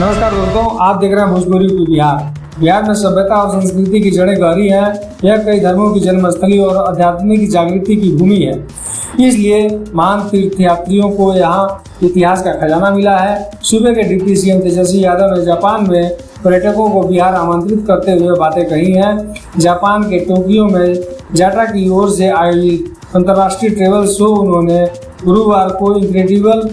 नमस्कार दोस्तों, आप देख रहे हैं भोजपुरी की बिहार। बिहार में सभ्यता और संस्कृति की जड़ें गहरी हैं। यह कई धर्मों की जन्मस्थली और आध्यात्मिक जागृति की भूमि है। इसलिए महान तीर्थयात्रियों को यहाँ इतिहास का खजाना मिला है। सूबे के डिप्टी सीएम तेजस्वी यादव ने जापान में पर्यटकों को बिहार आमंत्रित करते हुए बातें कही हैं। जापान के टोक्यो में जाटा की ओर से आयोजित अंतर्राष्ट्रीय ट्रेवल शो उन्होंने गुरुवार को इनक्रेडिबल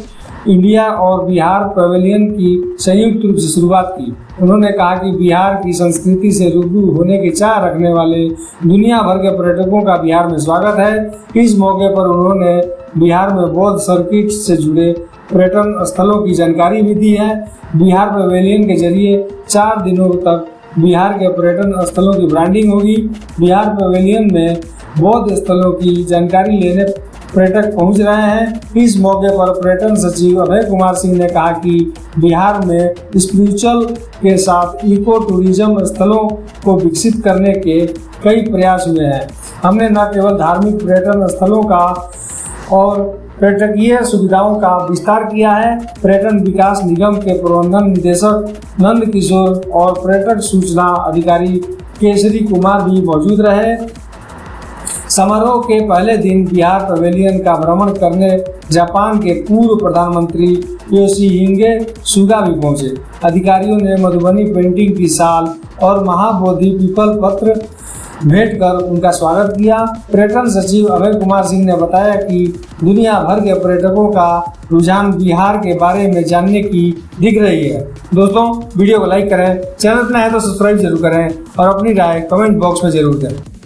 इंडिया और बिहार पवेलियन की संयुक्त रूप से शुरुआत की। उन्होंने कहा कि बिहार की संस्कृति से रूबरू होने की चाह रखने वाले दुनिया भर के पर्यटकों का बिहार में स्वागत है। इस मौके पर उन्होंने बिहार में बौद्ध सर्किट से जुड़े पर्यटन स्थलों की जानकारी भी दी है। बिहार पवेलियन के जरिए 4 दिनों तक बिहार के पर्यटन स्थलों की ब्रांडिंग होगी। बिहार पवेलियन में बौद्ध स्थलों की जानकारी लेने पर्यटक पहुंच रहे हैं। इस मौके पर पर्यटन सचिव अभय कुमार सिंह ने कहा कि बिहार में स्पिरिचुअल के साथ इको टूरिज्म स्थलों को विकसित करने के कई प्रयास हुए हैं। हमने न केवल धार्मिक पर्यटन स्थलों का और पर्यटकीय सुविधाओं का विस्तार किया है। पर्यटन विकास निगम के प्रबंधन निदेशक नंद किशोर और पर्यटक सूचना अधिकारी केसरी कुमार भी मौजूद रहे। समारोह के पहले दिन बिहार पवेलियन का भ्रमण करने जापान के पूर्व प्रधानमंत्री योशिहिदे सुगा भी पहुंचे। अधिकारियों ने मधुबनी पेंटिंग की साल और महाबोधि पीपल पत्र भेंट कर उनका स्वागत किया। पर्यटन सचिव अभय कुमार सिंह ने बताया कि दुनिया भर के पर्यटकों का रुझान बिहार के बारे में जानने की दिख रही है। दोस्तों, वीडियो को लाइक करें, चैनल पर नए हैं तो सब्सक्राइब जरूर करें और अपनी राय कमेंट बॉक्स में जरूर दें।